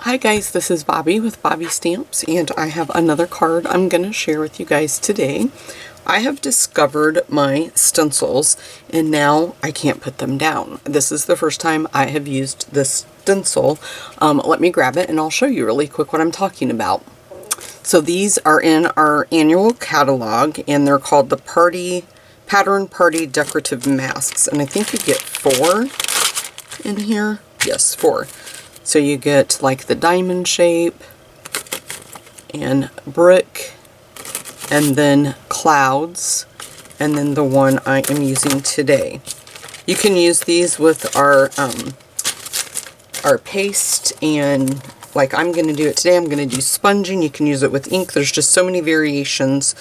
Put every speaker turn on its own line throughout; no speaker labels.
Hi guys, this is Bobby with Bobby Stamps, and I have another card I'm going to share with you guys today. I have discovered my stencils, and now I can't put them down. This is the first time I have used this stencil. Let me grab it and I'll show you really quick what I'm talking about. So these are in our annual catalog, and they're called the Pattern Party Decorative Masks, and I think you get 4 in here. Yes, 4. So you get like the diamond shape and brick and then clouds and then the one I am using today. You can use these with our paste, and like I'm going to do it today, I'm going to do sponging. You can use it with ink. There's just so many variations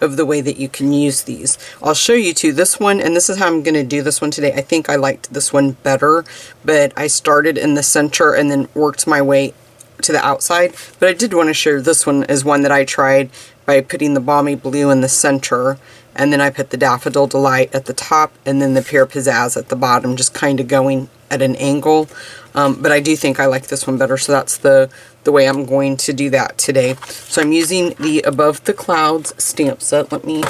of the way that you can use these. I'll show you too this one, and this is how I'm going to do this one today. I think I liked this one better, but I started in the center and then worked my way to the outside. But I did want to share this one as one that I tried by putting the Balmy Blue in the center, and then I put the Daffodil Delight at the top and then the Pear Pizzazz at the bottom, just kind of going at an angle. But I do think I like this one better, so that's the way I'm going to do that today. So I'm using the Above the Clouds stamp set. Let me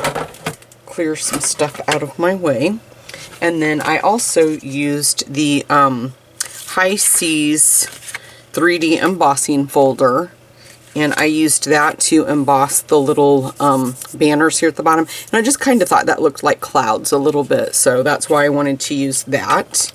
clear some stuff out of my way. And then I also used the High Seas 3D embossing folder, and I used that to emboss the little banners here at the bottom. And I just kind of thought that looked like clouds a little bit, so that's why I wanted to use that.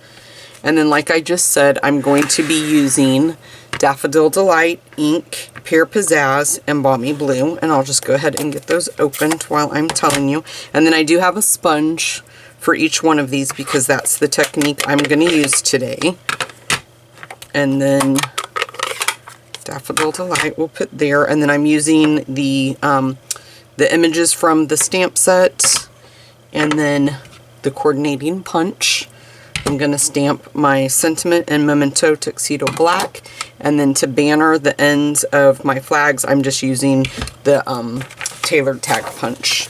And then, like I just said, I'm going to be using Daffodil Delight ink, Pear Pizzazz, and Balmy Blue. And I'll just go ahead and get those opened while I'm telling you. And then I do have a sponge for each one of these because that's the technique I'm going to use today. And then Daffodil Delight we'll put there. And then I'm using the images from the stamp set, and then the coordinating punch. I'm going to stamp my Sentiment and Memento Tuxedo Black, and then to banner the ends of my flags, I'm just using the tailored tag punch.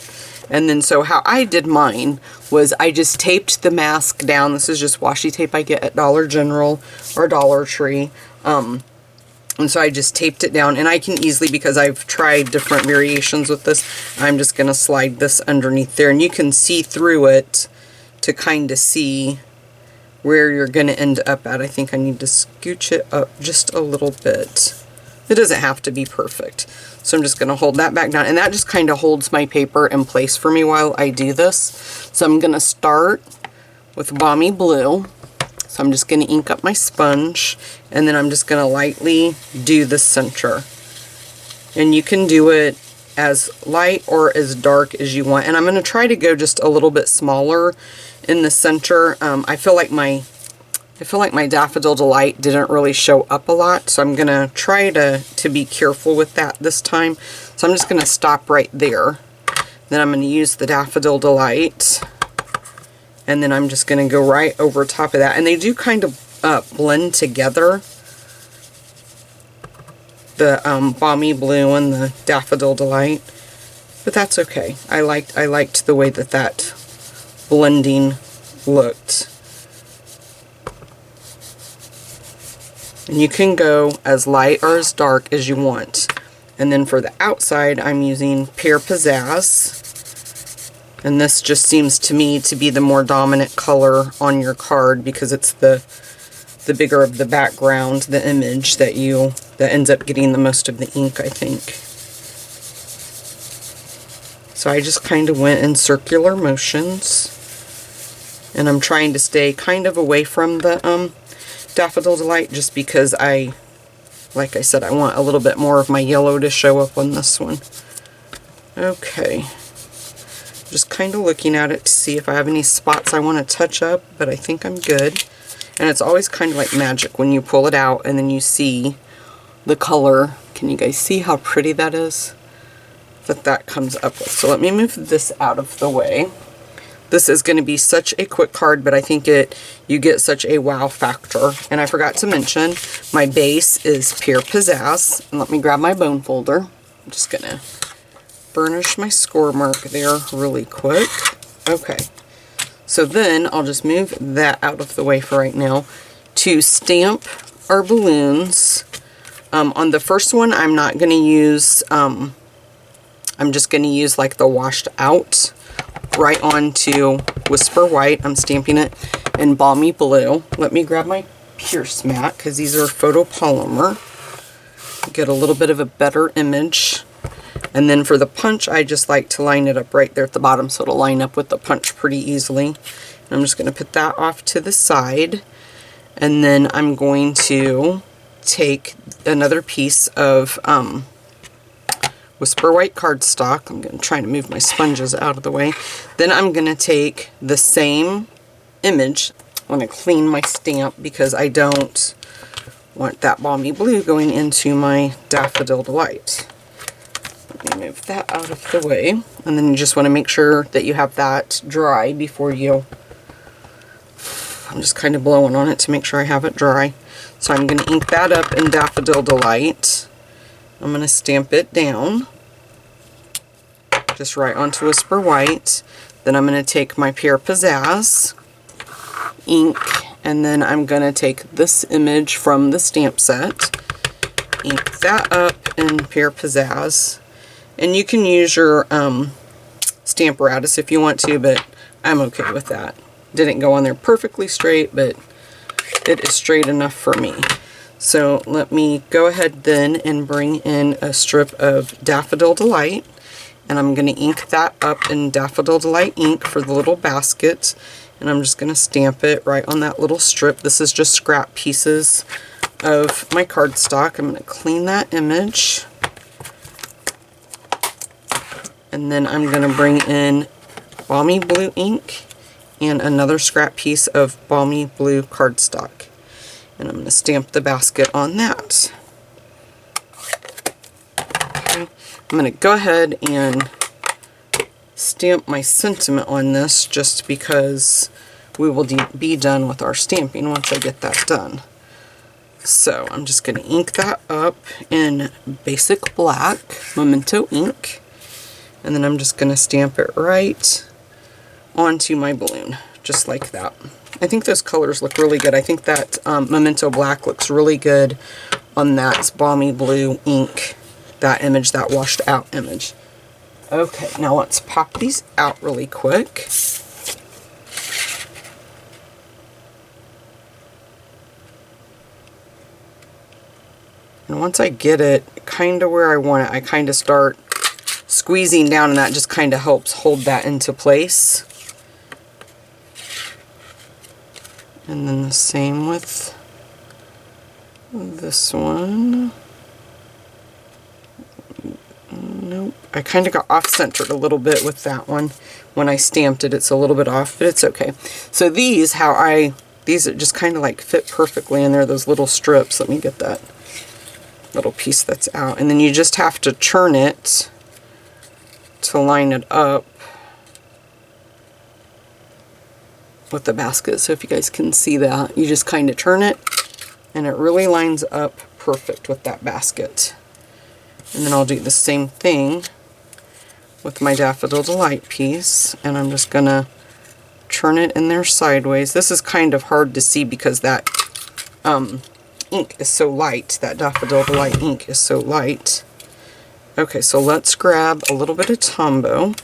And then so how I did mine was I just taped the mask down. This is just washi tape I get at Dollar General or Dollar Tree. And so I just taped it down, and I can easily, because I've tried different variations with this, I'm just going to slide this underneath there, and you can see through it to kind of see where you're going to end up at. I think I need to scooch it up just a little bit. It doesn't have to be perfect. So I'm just going to hold that back down, and that just kind of holds my paper in place for me while I do this. So I'm going to start with Balmy Blue. So I'm just going to ink up my sponge, and then I'm just going to lightly do the center. And you can do it as light or as dark as you want. And I'm going to try to go just a little bit smaller in the center. I feel like my Daffodil Delight didn't really show up a lot, so I'm going to try to be careful with that this time. So I'm just going to stop right there. Then I'm going to use the Daffodil Delight, and then I'm just going to go right over top of that. And they do kind of blend together, the Balmy Blue and the Daffodil Delight, but that's okay. I liked the way that blending looked. And you can go as light or as dark as you want. And then for the outside, I'm using Pear Pizzazz. And this just seems to me to be the more dominant color on your card, because it's the bigger of the background, the image that ends up getting the most of the ink, I think. So I just kind of went in circular motions, and I'm trying to stay kind of away from the Daffodil Delight, just because like I said, I want a little bit more of my yellow to show up on this one. Okay. Just kind of looking at it to see if I have any spots I want to touch up, but I think I'm good. And it's always kind of like magic when you pull it out and then you see the color. Can you guys see how pretty that is? That comes up with. So let me move this out of the way. This is going to be such a quick card, but I think you get such a wow factor. And I forgot to mention, my base is Pear Pizzazz. And let me grab my bone folder. I'm just going to burnish my score mark there really quick. Okay. So then I'll just move that out of the way for right now to stamp our balloons. On the first one, I'm not going to use, I'm just going to use like the washed out right onto Whisper White. I'm stamping it in Balmy Blue. Let me grab my Pierce mat because these are photopolymer. Get a little bit of a better image. And then for the punch, I just like to line it up right there at the bottom so it'll line up with the punch pretty easily. And I'm just going to put that off to the side. And then I'm going to take another piece of Whisper White cardstock. I'm going to try to move my sponges out of the way. Then I'm going to take the same image. I want to clean my stamp because I don't want that Balmy Blue going into my Daffodil Delight. Let me move that out of the way. And then you just want to make sure that you have that dry before you... I'm just kind of blowing on it to make sure I have it dry. So I'm going to ink that up in Daffodil Delight. I'm going to stamp it down. Just right onto Whisper White. Then I'm going to take my Pierre Pizzazz ink, and then I'm going to take this image from the stamp set, ink that up in Pierre Pizzazz. And you can use your Stamparatus if you want to, but I'm okay with that. Didn't go on there perfectly straight, but it is straight enough for me. So let me go ahead then and bring in a strip of Daffodil Delight, and I'm going to ink that up in Daffodil Delight ink for the little basket, and I'm just going to stamp it right on that little strip. This is just scrap pieces of my cardstock. I'm going to clean that image, and then I'm going to bring in Balmy Blue ink and another scrap piece of Balmy Blue cardstock. And I'm going to stamp the basket on that. Okay. I'm going to go ahead and stamp my sentiment on this just because we will be done with our stamping once I get that done. So I'm just going to ink that up in Basic Black Memento ink. And then I'm just going to stamp it right onto my balloon, just like that. I think those colors look really good. I think that Memento Black looks really good on that Balmy Blue ink, that image, that washed out image. Okay, now let's pop these out really quick. And once I get it kind of where I want it, I kind of start squeezing down, and that just kind of helps hold that into place. And then the same with this one. Nope. I kind of got off-centered a little bit with that one. When I stamped it, it's a little bit off, but it's okay. So these are just kind of like fit perfectly in there, those little strips. Let me get that little piece that's out. And then you just have to turn it to line it up with the basket. So if you guys can see that, you just kind of turn it and it really lines up perfect with that basket. And then I'll do the same thing with my Daffodil Delight piece, and I'm just gonna turn it in there sideways. This is kind of hard to see because that ink is so light. That Daffodil Delight ink is so light. Okay, so let's grab a little bit of Tombow,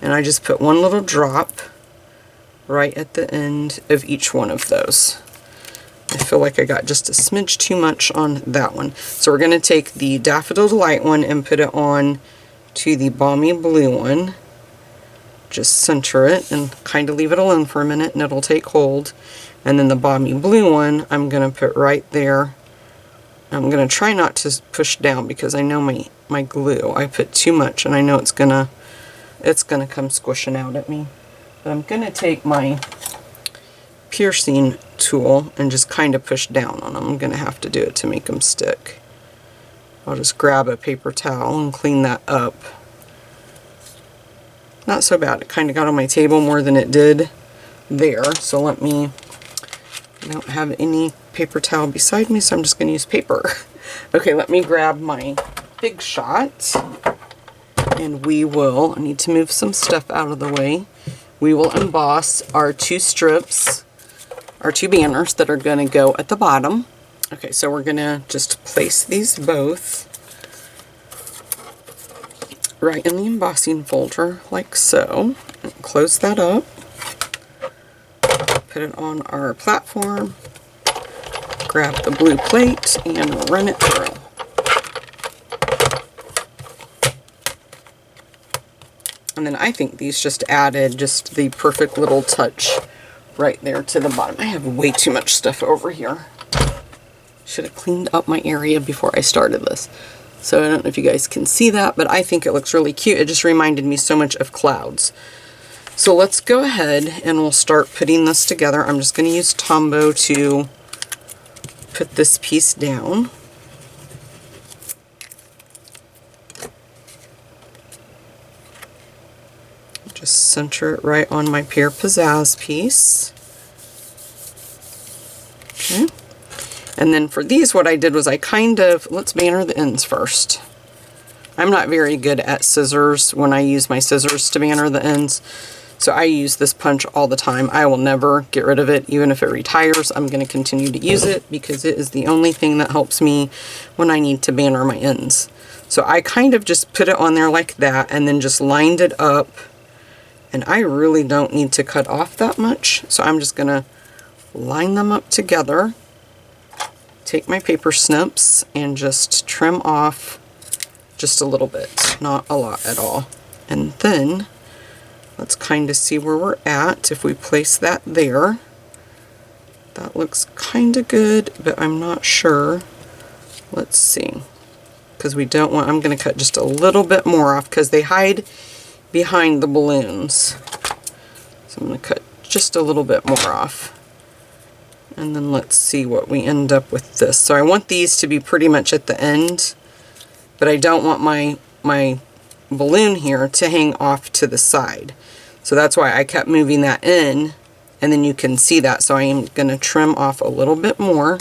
and I just put one little drop right at the end of each one of those. I feel like I got just a smidge too much on that one. So we're going to take the Daffodil Delight one and put it on to the Balmy Blue one. Just center it and kind of leave it alone for a minute and it'll take hold. And then the Balmy Blue one I'm going to put right there. I'm going to try not to push down because I know my glue, I put too much and I know it's gonna come squishing out at me. But I'm going to take my piercing tool and just kind of push down on them. I'm going to have to do it to make them stick. I'll just grab a paper towel and clean that up. Not so bad. It kind of got on my table more than it did there. So I don't have any paper towel beside me, so I'm just going to use paper. Okay, let me grab my Big Shot. And I need to move some stuff out of the way. We will emboss our two strips, our two banners that are going to go at the bottom. Okay, so we're gonna just place these both right in the embossing folder, like so. Close that up. Put it on our platform. Grab the blue plate and run it through. And then I think these just added just the perfect little touch right there to the bottom. I have way too much stuff over here. Should have cleaned up my area before I started this. So I don't know if you guys can see that, but I think it looks really cute. It just reminded me so much of clouds. So let's go ahead and we'll start putting this together. I'm just going to use Tombow to put this piece down. Just center it right on my Pear Pizzazz piece. Okay. And then for these, what I did was I let's banner the ends first. I'm not very good at scissors when I use my scissors to banner the ends. So I use this punch all the time. I will never get rid of it. Even if it retires, I'm going to continue to use it because it is the only thing that helps me when I need to banner my ends. So I kind of just put it on there like that and then just lined it up. And I really don't need to cut off that much. So I'm just going to line them up together. Take my paper snips and just trim off just a little bit. Not a lot at all. And then let's kind of see where we're at. If we place that there, that looks kind of good, but I'm not sure. Let's see. Because we don't want, I'm going to cut just a little bit more off because they hide behind the balloons. So I'm going to cut just a little bit more off. And then let's see what we end up with this. So I want these to be pretty much at the end, but I don't want my balloon here to hang off to the side. So that's why I kept moving that in, and then you can see that. So I am going to trim off a little bit more.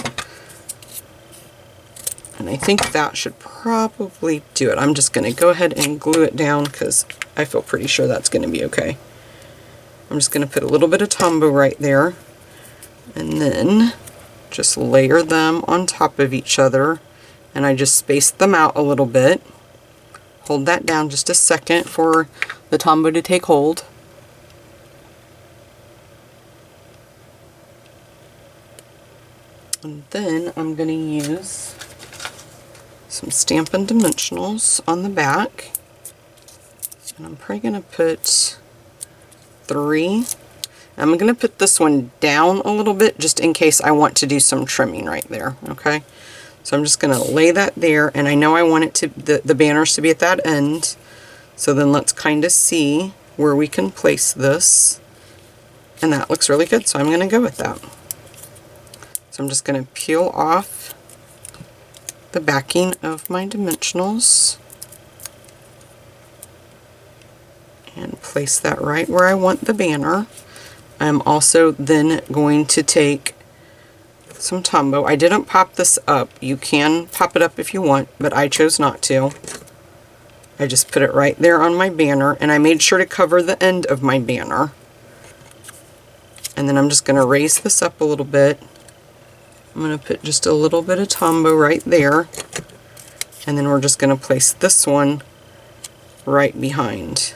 And I think that should probably do it. I'm just going to go ahead and glue it down because I feel pretty sure that's going to be okay. I'm just going to put a little bit of Tombow right there. And then just layer them on top of each other. And I just spaced them out a little bit. Hold that down just a second for the Tombow to take hold. And then I'm going to use some Stampin' Dimensionals on the back. And I'm probably going to put 3. I'm going to put this one down a little bit just in case I want to do some trimming right there, okay? So I'm just going to lay that there, and I know I want it to the banners to be at that end. So then let's kind of see where we can place this. And that looks really good, so I'm going to go with that. So I'm just going to peel off the backing of my dimensionals and place that right where I want the banner. I'm also then going to take some Tombow. I didn't pop this up. You can pop it up if you want, but I chose not to. I just put it right there on my banner, and I made sure to cover the end of my banner. And then I'm just going to raise this up a little bit. I'm going to put just a little bit of Tombow right there, and then we're just going to place this one right behind.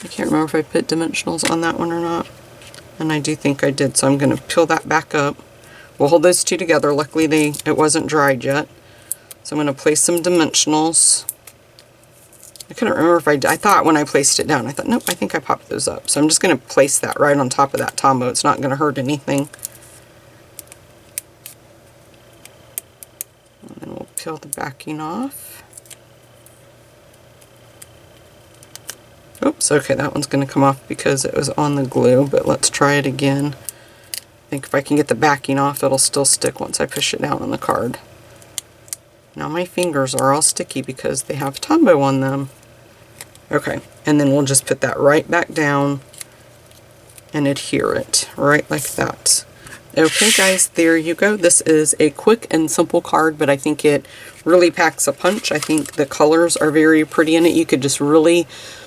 I can't remember if I put dimensionals on that one or not, and I do think I did, so I'm going to peel that back up. We'll hold those two together. Luckily it wasn't dried yet. So I'm going to place some dimensionals. I couldn't remember if I thought when I placed it down, I thought, nope, I think I popped those up. So I'm just going to place that right on top of that Tombow. It's not going to hurt anything. And then we'll peel the backing off. Oops, okay, that one's going to come off because it was on the glue, but let's try it again. I think if I can get the backing off, it'll still stick once I push it down on the card. Now my fingers are all sticky because they have Tombow on them. Okay, and then we'll just put that right back down and adhere it right like that. Okay guys, there you go. This is a quick and simple card, but I think it really packs a punch. I think the colors are very pretty in it. You could just really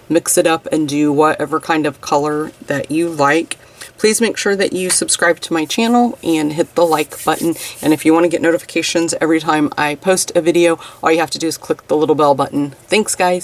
mix it up and do whatever kind of color that you like. Please make sure that you subscribe to my channel and hit the like button. And if you want to get notifications every time I post a video, all you have to do is click the little bell button. Thanks, guys.